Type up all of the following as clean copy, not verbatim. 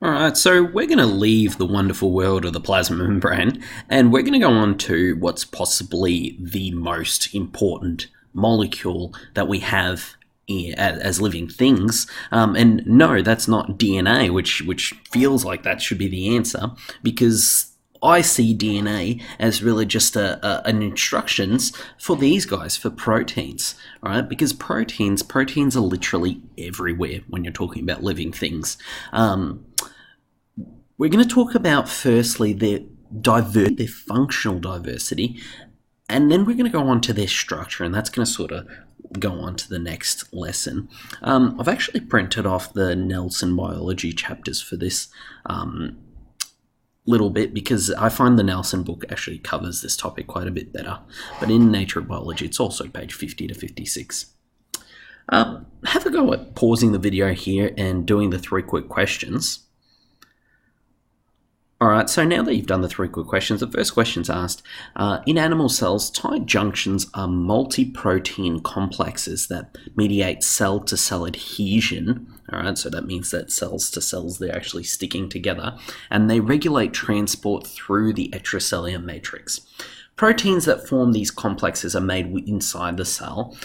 All right, so we're going to leave the wonderful world of the plasma membrane and we're going to go on to what's possibly the most important molecule that we have as living things. And no, that's not DNA, which feels like that should be the answer, because I see DNA as really just an instructions for these guys, for proteins, all right? Because proteins are literally everywhere when you're talking about living things. We're going to talk about firstly their functional diversity, and then we're going to go on to their structure, and that's going to sort of go on to the next lesson. I've actually printed off the Nelson biology chapters for this little bit because I find the Nelson book actually covers this topic quite a bit better. But in Nature of Biology, it's also page 50 to 56. Have a go at pausing the video here and doing the 3 quick questions. Alright, so now that you've done the 3 quick questions, the first question's asked, in animal cells, tight junctions are multi-protein complexes that mediate cell-to-cell adhesion. Alright, so that means that cells to cells, they're actually sticking together, and they regulate transport through the extracellular matrix. Proteins that form these complexes are made inside the cell.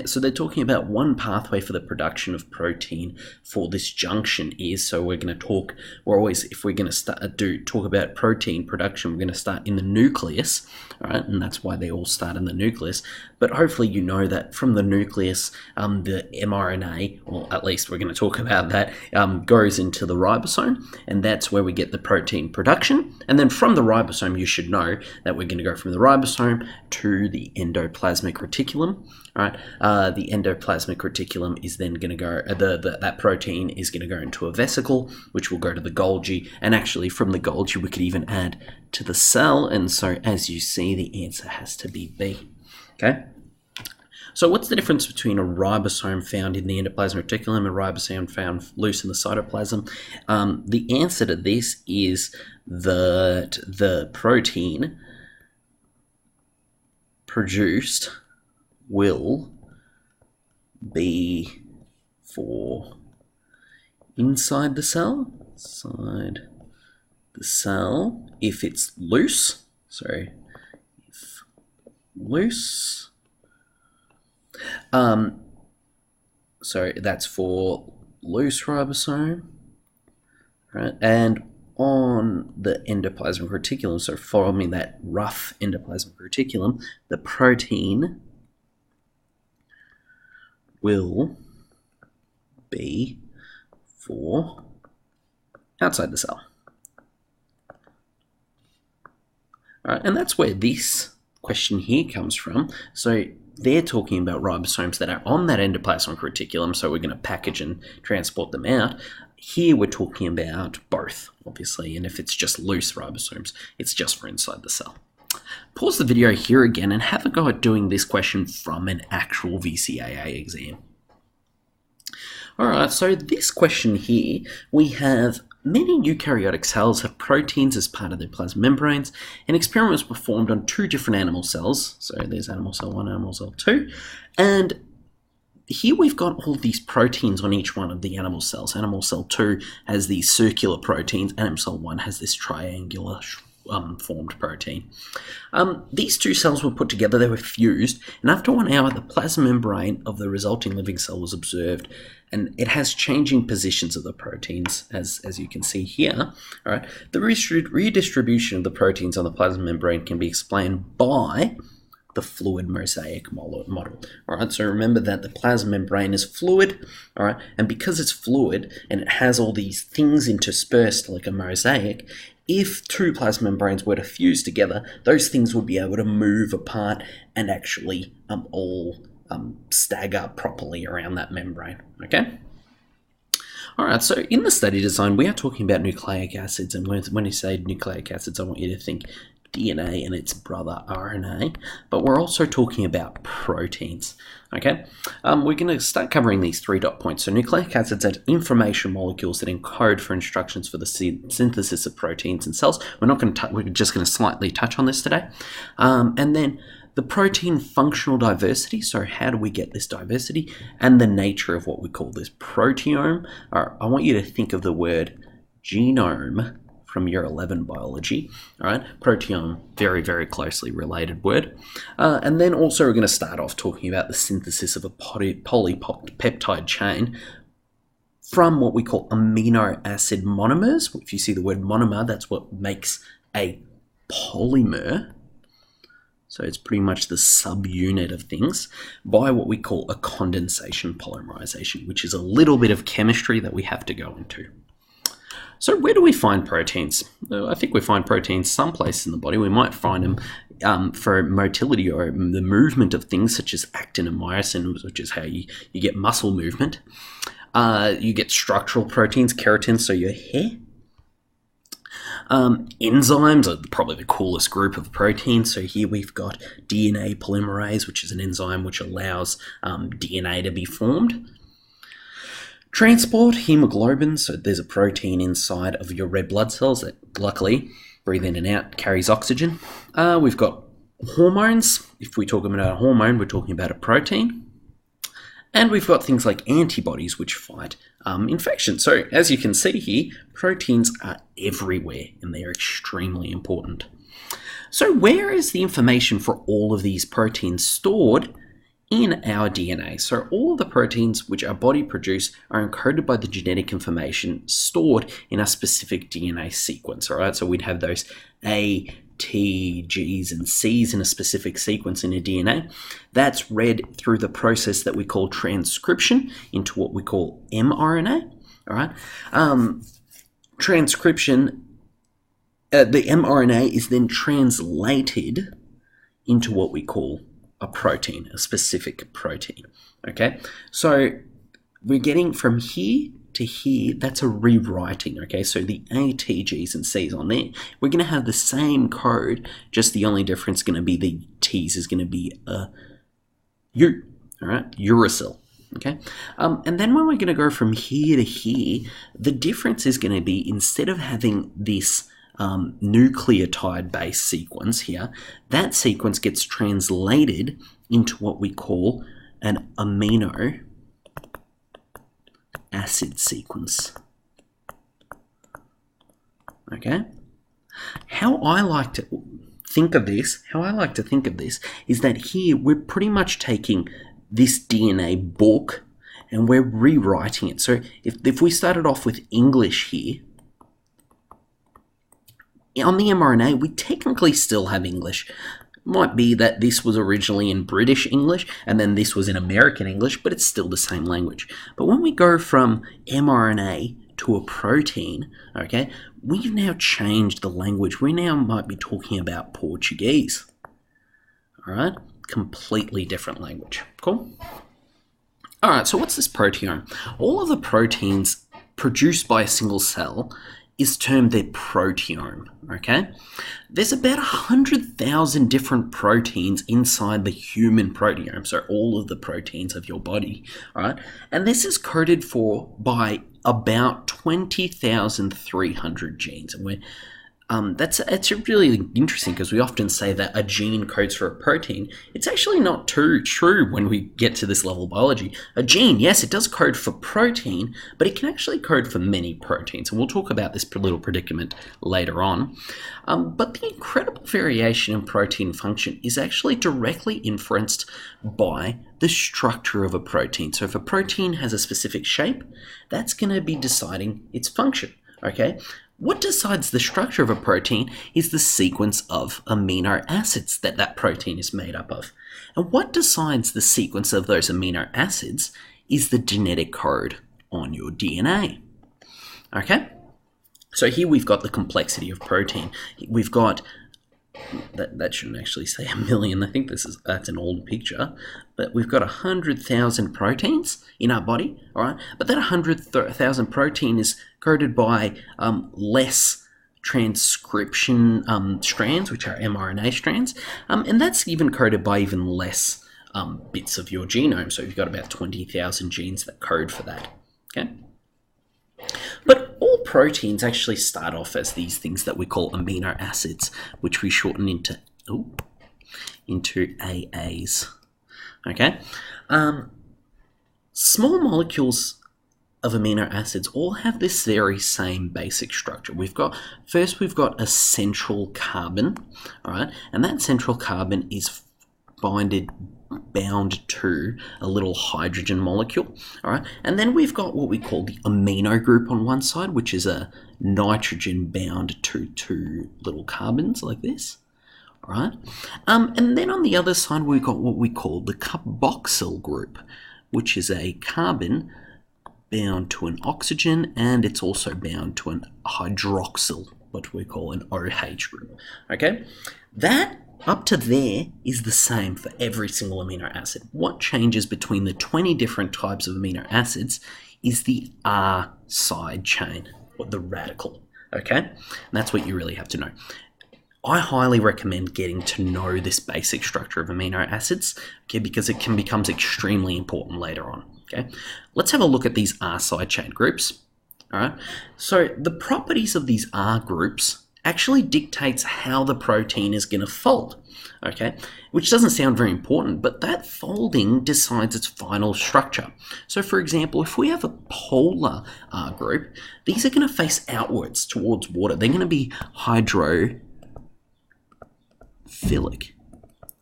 So they're talking about one pathway for the production of protein for this junction is, so we're going to talk, if we're going to talk about protein production, we're going to start in the nucleus, all right, and that's why they all start in the nucleus. But hopefully you know that from the nucleus, the mRNA, or at least we're going to talk about that, goes into the ribosome, and that's where we get the protein production. And then from the ribosome, you should know that we're going to go from the ribosome to the endoplasmic reticulum. All right, the endoplasmic reticulum is then going to go, that protein is going to go into a vesicle, which will go to the Golgi, and actually from the Golgi we could even add to the cell, and so as you see, the answer has to be B. Okay. So what's the difference between a ribosome found in the endoplasmic reticulum and a ribosome found loose in the cytoplasm? The answer to this is that the protein produced will be for inside the cell, if it's loose, if loose, so that's for loose ribosome, right? And on the endoplasmic reticulum, so forming that rough endoplasmic reticulum, the protein will be for outside the cell. All right, and that's where this question here comes from. So they're talking about ribosomes that are on that endoplasmic reticulum, so we're going to package and transport them out. Here we're talking about both, obviously, and if it's just loose ribosomes, it's just for inside the cell. Pause the video here again and have a go at doing this question from an actual VCAA exam. Alright, so this question here, we have many eukaryotic cells have proteins as part of their plasma membranes, and experiments were performed on 2 different animal cells. So there's animal cell 1, animal cell 2, and here we've got all these proteins on each one of the animal cells. Animal cell 2 has these circular proteins, animal cell 1 has this triangular formed protein. These 2 cells were put together, they were fused, and after 1 hour the plasma membrane of the resulting living cell was observed, and it has changing positions of the proteins, as you can see here. All right, the redistribution of the proteins on the plasma membrane can be explained by the fluid mosaic model. All right, so remember that the plasma membrane is fluid, all right, and because it's fluid and it has all these things interspersed like a mosaic, if 2 plasma membranes were to fuse together, those things would be able to move apart and actually all stagger properly around that membrane, okay? Alright, so in the study design, we are talking about nucleic acids, and when you say nucleic acids, I want you to think DNA and its brother RNA, but we're also talking about proteins, okay? We're going to start covering these 3 dot points. So nucleic acids are information molecules that encode for instructions for the synthesis of proteins in cells. We're just going to slightly touch on this today. And then the protein functional diversity, so how do we get this diversity, and the nature of what we call this proteome. I want you to think of the word genome from year 11 biology. All right, proteome, very, very closely related word. And then also we're going to start off talking about the synthesis of a polypeptide chain from what we call amino acid monomers. If you see the word monomer, that's what makes a polymer. So it's pretty much the subunit of things by what we call a condensation polymerization, which is a little bit of chemistry that we have to go into. So where do we find proteins? I think we find proteins someplace in the body. We might find them for motility or the movement of things such as actin and myosin, which is how you get muscle movement. You get structural proteins, keratin, so your hair. Enzymes are probably the coolest group of proteins. So here we've got DNA polymerase, which is an enzyme which allows DNA to be formed. Transport, hemoglobin, so there's a protein inside of your red blood cells that luckily breathe in and out, carries oxygen. We've got hormones. If we talk about a hormone, we're talking about a protein. And we've got things like antibodies which fight infection. So as you can see here, proteins are everywhere and they are extremely important. So where is the information for all of these proteins stored? In our DNA. So all of the proteins which our body produce are encoded by the genetic information stored in a specific DNA sequence, all right? So we'd have those A, T, G's, and C's in a specific sequence in a DNA. That's read through the process that we call transcription into what we call mRNA, all right? Transcription, the mRNA is then translated into what we call a protein, a specific protein, okay? So we're getting from here to here, that's a rewriting, okay? So the A, T, G's, and C's on there, we're going to have the same code, just the only difference going to be the T's is going to be a U, all right? Uracil, okay? And then when we're going to go from here to here, the difference is going to be instead of having this nucleotide-based sequence here, that sequence gets translated into what we call an amino acid sequence. Okay? How I like to think of this is that here we're pretty much taking this DNA book and we're rewriting it. So if we started off with English here, on the mRNA, we technically still have English. It might be that this was originally in British English and then this was in American English, but it's still the same language. But when we go from mRNA to a protein, okay, we've now changed the language. We now might be talking about Portuguese. All right, completely different language. Cool? All right, so what's this proteome? All of the proteins produced by a single cell is termed their proteome, okay? There's about 100,000 different proteins inside the human proteome, so all of the proteins of your body, all right? And this is coded for by about 20,300 genes. And it's really interesting because we often say that a gene codes for a protein. It's actually not too true when we get to this level of biology. A gene, yes, it does code for protein, but it can actually code for many proteins. And we'll talk about this little predicament later on. But the incredible variation in protein function is actually directly influenced by the structure of a protein. So if a protein has a specific shape, that's going to be deciding its function, okay? What decides the structure of a protein is the sequence of amino acids that that protein is made up of. And what decides the sequence of those amino acids is the genetic code on your DNA. Okay? So here we've got the complexity of protein. We've got, that shouldn't actually say 1 million, I think that's an old picture, but we've got 100,000 proteins in our body, all right? But that 100,000 protein is coded by less transcription strands, which are mRNA strands, and that's even coded by even less bits of your genome. So you've got about 20,000 genes that code for that, okay? But all proteins actually start off as these things that we call amino acids, which we shorten into AAs. Okay? Small molecules of amino acids all have this very same basic structure. We've got a central carbon, all right, and that central carbon is bound to a little hydrogen molecule, all right, and then we've got what we call the amino group on one side, which is a nitrogen bound to two little carbons like this. All right, and then on the other side we've got what we call the carboxyl group, which is a carbon bound to an oxygen, and it's also bound to an hydroxyl, what we call an OH group. Okay, that up to there is the same for every single amino acid. What changes between the 20 different types of amino acids is the R side chain, or the radical. Okay, and that's what you really have to know. I highly recommend getting to know this basic structure of amino acids, okay, because it becomes extremely important later on. Okay, let's have a look at these R side chain groups. All right, so the properties of these R groups actually dictates how the protein is going to fold. Okay, which doesn't sound very important, but that folding decides its final structure. So for example, if we have a polar R group, these are going to face outwards towards water. They're going to be hydrophilic.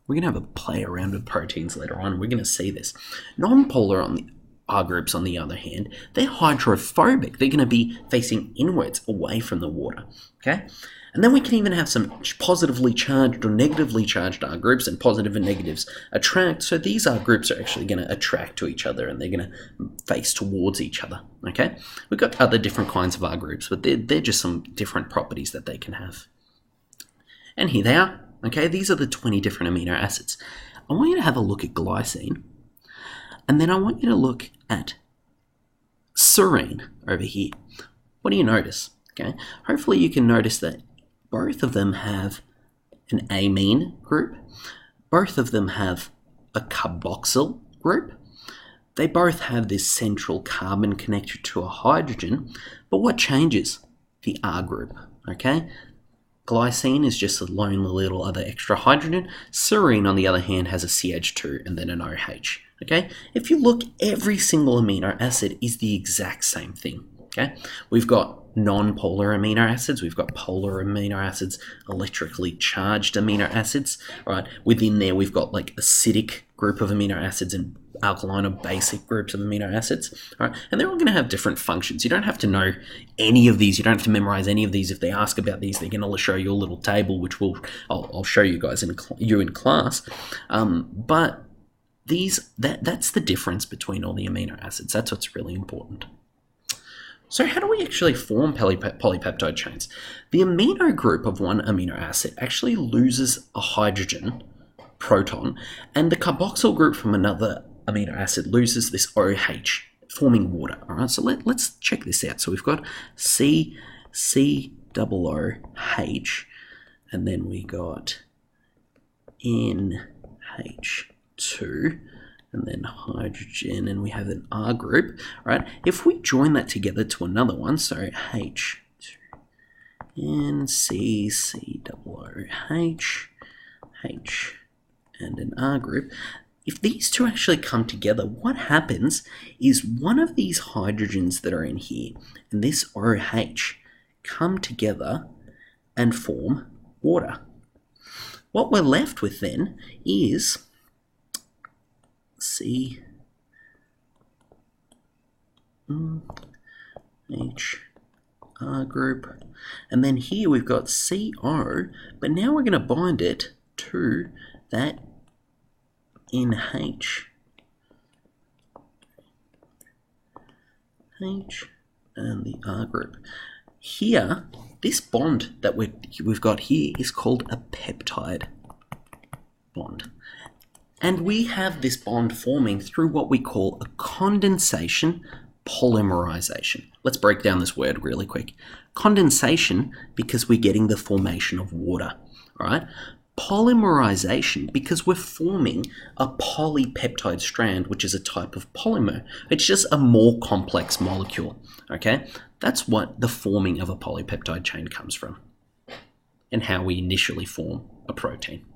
We're going to have a play around with proteins later on. We're going to see this. Non-polar R groups, on the other hand, they're hydrophobic. They're going to be facing inwards, away from the water. Okay, and then we can even have some positively charged or negatively charged R groups, and positive and negatives attract. So these R groups are actually going to attract to each other, and they're going to face towards each other. Okay, we've got other different kinds of R groups, but they're just some different properties that they can have. And here they are. Okay, these are the 20 different amino acids. I want you to have a look at glycine, and then I want you to look at serine over here. What do you notice? Okay, hopefully you can notice that both of them have an amine group. Both of them have a carboxyl group. They both have this central carbon connected to a hydrogen, but what changes? The R group, okay? Glycine is just a lonely little other extra hydrogen. Serine, on the other hand, has a CH2 and then an OH. Okay, if you look, every single amino acid is the exact same thing. Okay, we've got non-polar amino acids, we've got polar amino acids, electrically charged amino acids. Right, within there we've got like acidic group of amino acids and alkaline or basic groups of amino acids. All right, and they're all going to have different functions. You don't have to know any of these. You don't have to memorize any of these. If they ask about these, they're going to show you a little table, which I'll show you guys in class. But that's the difference between all the amino acids. That's what's really important. So how do we actually form polypeptide chains? The amino group of one amino acid actually loses a hydrogen proton, and the carboxyl group from another amino acid loses this OH, forming water. All right, so let's check this out. So we've got COOH, and then we got NH2, and then hydrogen, and we have an R group, right? If we join that together to another one, so H2, and COOH, H, and an R group. If these two actually come together, what happens is one of these hydrogens that are in here and this OH come together and form water. What we're left with then is CH, R group, and then here we've got CO, but now we're going to bind it to that NH, H, and the R group. Here, this bond that we've got here is called a peptide bond. And we have this bond forming through what we call a condensation polymerization. Let's break down this word really quick. Condensation, because we're getting the formation of water, all right? Polymerization, because we're forming a polypeptide strand, which is a type of polymer. It's just a more complex molecule, okay? That's what the forming of a polypeptide chain comes from, and how we initially form a protein.